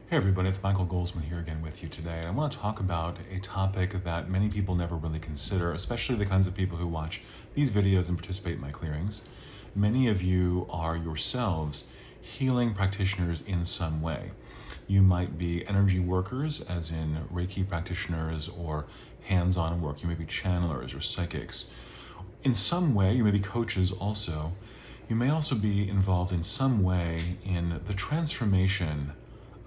Hey everybody, it's Michael Goldsman here again with you today. And I want to talk about a topic that many people never really consider, especially the kinds of people who watch these videos and participate in my clearings. Many of you are yourselves healing practitioners in some way. You might be energy workers, as in Reiki practitioners or hands-on work. You may be channelers or psychics. In some way, you may be coaches also. You may also be involved in some way in the transformation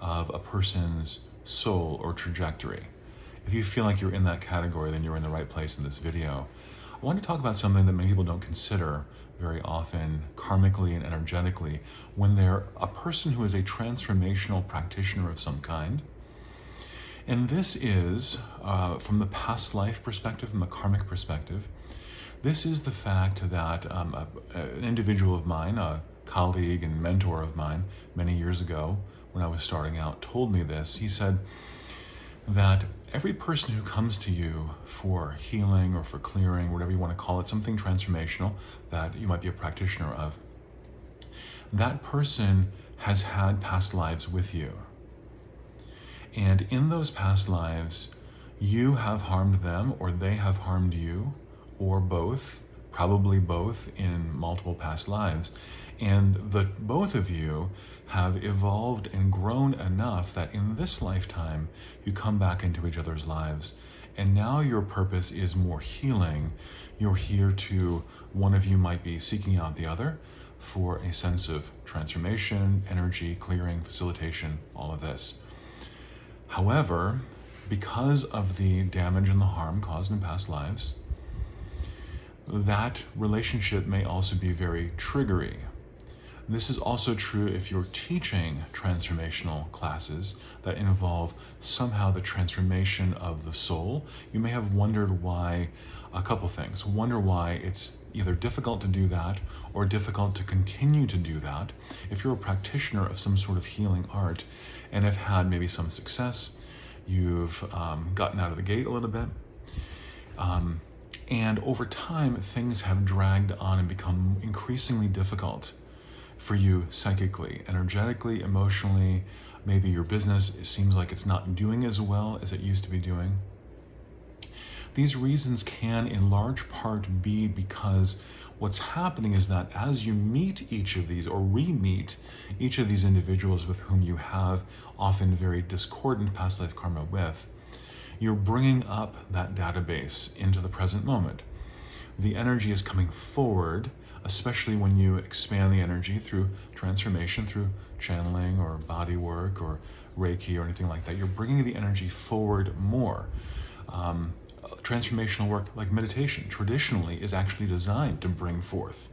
of a person's soul or trajectory. If you feel like you're in that category, then you're in the right place in this video. I want to talk about something that many people don't consider very often, karmically and energetically, when they're a person who is a transformational practitioner of some kind. And this is, from the past life perspective, from the karmic perspective, this is the fact that an individual of mine, a colleague and mentor of mine many years ago, when I was starting out, told me this. He said that every person who comes to you for healing or for clearing, whatever you want to call it, something transformational that you might be a practitioner of, that person has had past lives with you. And in those past lives, you have harmed them or they have harmed you, or both, probably both in multiple past lives. And the both of you have evolved and grown enough that in this lifetime, you come back into each other's lives. And now your purpose is more healing. You're here to, one of you might be seeking out the other for a sense of transformation, energy, clearing, facilitation, all of this. However, because of the damage and the harm caused in past lives, that relationship may also be very triggery. This is also true if you're teaching transformational classes that involve somehow the transformation of the soul. You may have wondered why, a couple things. Wonder why it's either difficult to do that or difficult to continue to do that. If you're a practitioner of some sort of healing art and have had maybe some success, you've gotten out of the gate a little bit, and over time, things have dragged on and become increasingly difficult for you psychically, energetically, emotionally. Maybe your business, it seems like it's not doing as well as it used to be doing. These reasons can in large part be because what's happening is that as you meet each of these or re-meet each of these individuals with whom you have often very discordant past life karma with, you're bringing up that database into the present moment. The energy is coming forward, especially when you expand the energy through transformation, through channeling or body work or Reiki or anything like that. You're bringing the energy forward more. Transformational work like meditation traditionally is actually designed to bring forth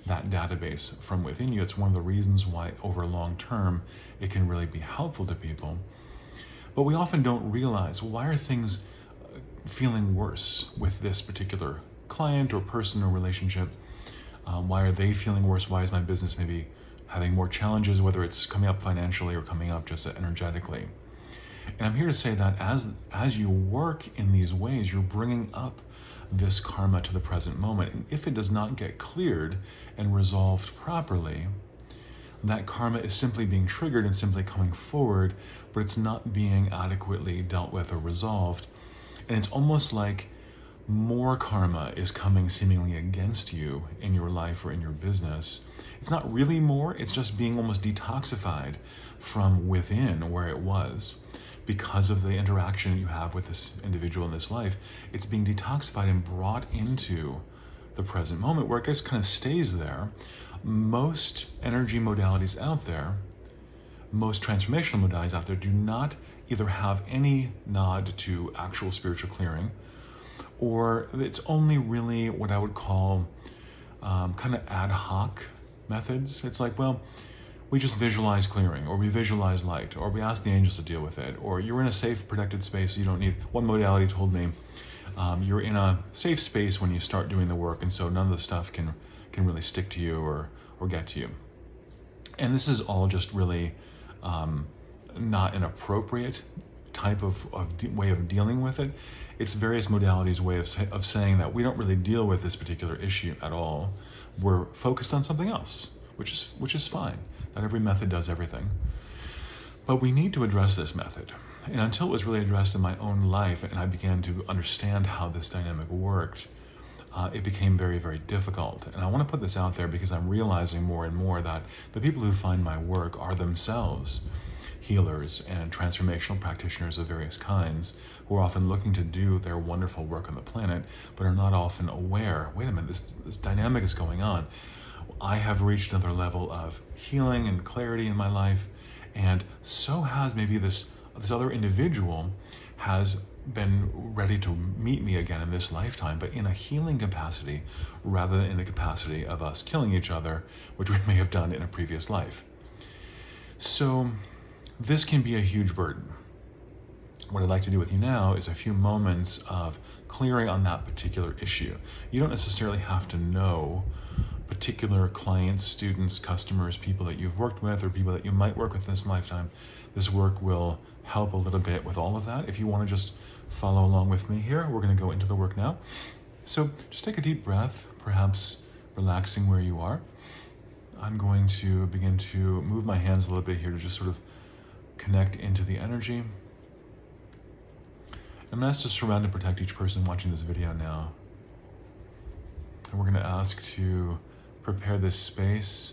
that database from within you. It's one of the reasons why over long term it can really be helpful to people. But we often don't realize, well, why are things feeling worse with this particular client or person or relationship? Why are they feeling worse? Why is my business maybe having more challenges, whether it's coming up financially or coming up just energetically? And I'm here to say that as you work in these ways, you're bringing up this karma to the present moment. And if it does not get cleared and resolved properly, that karma is simply being triggered and simply coming forward, but it's not being adequately dealt with or resolved. And it's almost like more karma is coming seemingly against you in your life or in your business. It's not really more, it's just being almost detoxified from within where it was. Because of the interaction you have with this individual in this life, it's being detoxified and brought into the present moment where it just kind of stays there. Most energy modalities out there, most transformational modalities out there do not either have any nod to actual spiritual clearing, or it's only really what I would call kind of ad hoc methods. It's like, well, we just visualize clearing, or we visualize light, or we ask the angels to deal with it, or you're in a safe, protected space, so you don't need, one modality told me, you're in a safe space when you start doing the work, and so none of the stuff can really stick to you or get to you. And this is all just really not an appropriate type of way of dealing with it. It's various modalities' way of saying that we don't really deal with this particular issue at all. We're focused on something else, which is fine. Not every method does everything. But we need to address this method. And until it was really addressed in my own life and I began to understand how this dynamic worked, it became very, very difficult. And I want to put this out there because I'm realizing more and more that the people who find my work are themselves healers and transformational practitioners of various kinds who are often looking to do their wonderful work on the planet, but are not often aware, wait a minute, this dynamic is going on. I have reached another level of healing and clarity in my life, and so has maybe this other individual has been ready to meet me again in this lifetime, but in a healing capacity rather than in the capacity of us killing each other, which we may have done in a previous life. So this can be a huge burden. What I'd like to do with you now is a few moments of clearing on that particular issue. You don't necessarily have to know particular clients, students, customers, people that you've worked with or people that you might work with this lifetime. This work will help a little bit with all of that. If you want to just follow along with me here, we're going to go into the work now. So just take a deep breath, perhaps relaxing where you are. I'm going to begin to move my hands a little bit here to just sort of connect into the energy. I'm asked to surround and protect each person watching this video now. And we're going to ask to prepare this space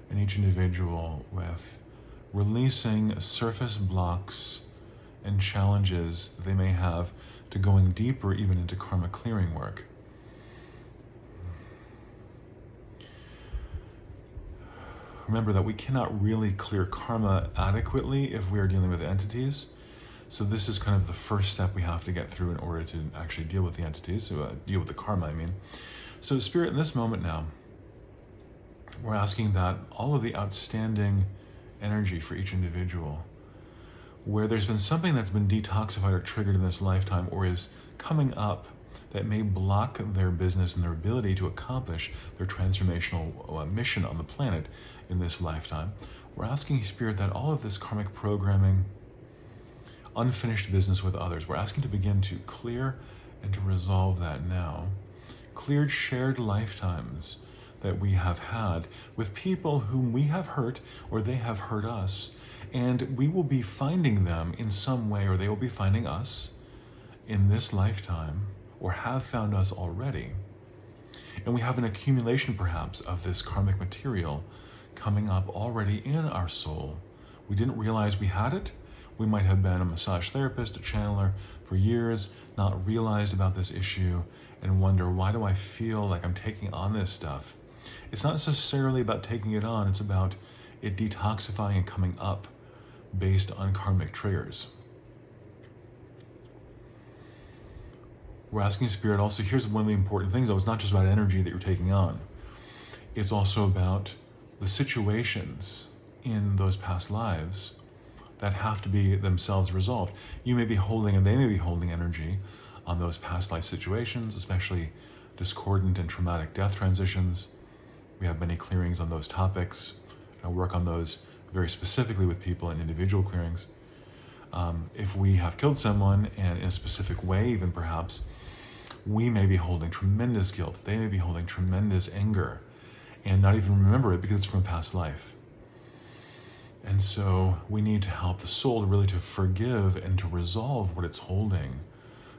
and each individual with releasing surface blocks and challenges that they may have to going deeper even into karma clearing work. Remember that we cannot really clear karma adequately if we are dealing with entities. So this is kind of the first step we have to get through in order to actually deal with the entities, deal with the karma, I mean. So Spirit, in this moment now, we're asking that all of the outstanding energy for each individual, where there's been something that's been detoxified or triggered in this lifetime or is coming up that may block their business and their ability to accomplish their transformational mission on the planet in this lifetime, we're asking Spirit that all of this karmic programming, unfinished business with others, we're asking to begin to clear and to resolve that now. Cleared shared lifetimes that we have had with people whom we have hurt or they have hurt us, and we will be finding them in some way or they will be finding us in this lifetime or have found us already. And we have an accumulation perhaps of this karmic material coming up already in our soul. We didn't realize we had it. We might have been a massage therapist, a channeler for years, not realized about this issue, and wonder, why do I feel like I'm taking on this stuff? It's not necessarily about taking it on, it's about it detoxifying and coming up based on karmic triggers. We're asking Spirit also, here's one of the important things though, it's not just about energy that you're taking on. It's also about the situations in those past lives that have to be themselves resolved. You may be holding and they may be holding energy on those past life situations, especially discordant and traumatic death transitions. We have many clearings on those topics. I work on those very specifically with people in individual clearings. If we have killed someone and in a specific way, even perhaps, we may be holding tremendous guilt. They may be holding tremendous anger and not even remember it because it's from a past life. And so we need to help the soul really to forgive and to resolve what it's holding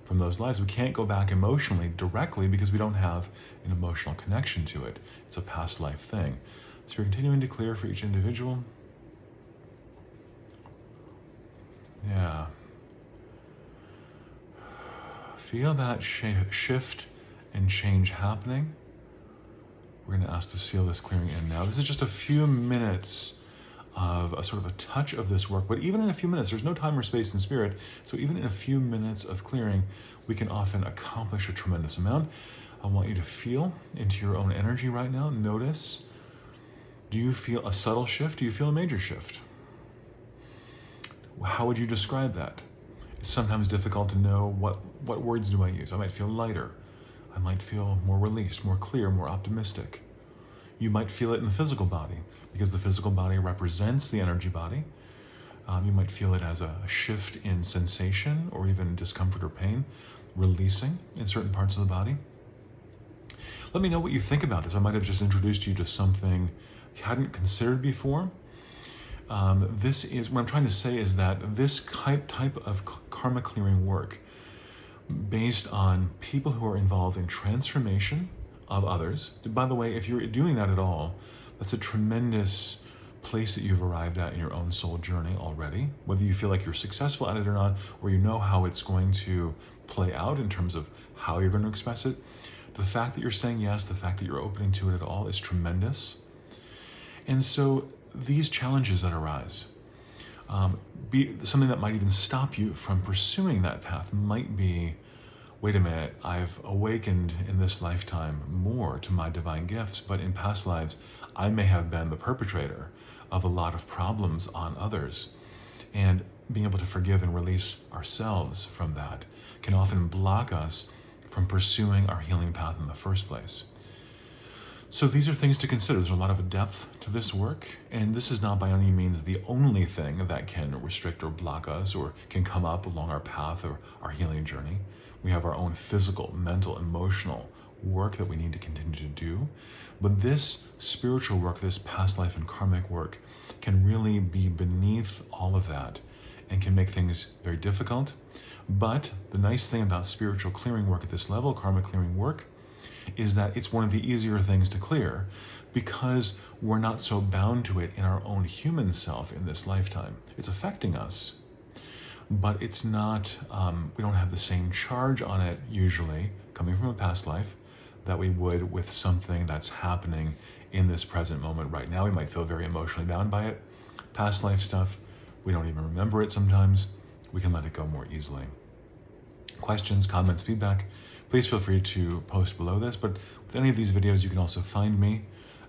from those lives. We can't go back emotionally directly because we don't have an emotional connection to it. It's a past life thing. So we're continuing to clear for each individual. Yeah. Feel that shift and change happening. We're going to ask to seal this clearing in now. This is just a few minutes of a sort of a touch of this work, but even in a few minutes, there's no time or space in Spirit, so even in a few minutes of clearing, we can often accomplish a tremendous amount. I want you to feel into your own energy right now. Notice, do you feel a subtle shift? Do you feel a major shift? How would you describe that? It's sometimes difficult to know what words do I use. I might feel lighter. I might feel more released, more clear, more optimistic. You might feel it in the physical body because the physical body represents the energy body. You might feel it as a shift in sensation or even discomfort or pain, releasing in certain parts of the body. Let me know what you think about this. I might have just introduced you to something you hadn't considered before. This is what I'm trying to say is that this type of karma clearing work, based on people who are involved in transformation of others. By the way, if you're doing that at all, that's a tremendous place that you've arrived at in your own soul journey already, whether you feel like you're successful at it or not, or you know how it's going to play out in terms of how you're going to express it. The fact that you're saying yes, the fact that you're opening to it at all is tremendous. And so these challenges that arise, be something that might even stop you from pursuing that path might be, wait a minute, I've awakened in this lifetime more to my divine gifts, but in past lives, I may have been the perpetrator of a lot of problems on others. And being able to forgive and release ourselves from that can often block us from pursuing our healing path in the first place. So these are things to consider. There's a lot of depth to this work, and this is not by any means the only thing that can restrict or block us or can come up along our path or our healing journey. We have our own physical, mental, emotional work that we need to continue to do. But this spiritual work, this past life and karmic work, can really be beneath all of that and can make things very difficult. But the nice thing about spiritual clearing work at this level, karmic clearing work, is that it's one of the easier things to clear because we're not so bound to it in our own human self in this lifetime. It's affecting us, but it's not, we don't have the same charge on it usually coming from a past life that we would with something that's happening in this present moment right now. We might feel very emotionally bound by it. Past life stuff, we don't even remember it sometimes. We can let it go more easily. Questions, comments, feedback, please feel free to post below this. But with any of these videos, you can also find me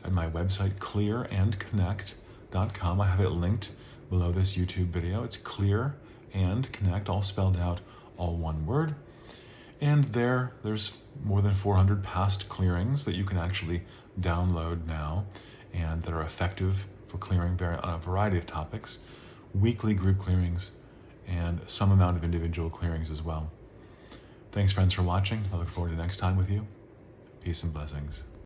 at my website, clearandconnect.com. I have it linked below this YouTube video. It's Clear and Connect, all spelled out, all one word. And there's more than 400 past clearings that you can actually download now and that are effective for clearing on a variety of topics, weekly group clearings, and some amount of individual clearings as well. Thanks, friends, for watching. I look forward to next time with you. Peace and blessings.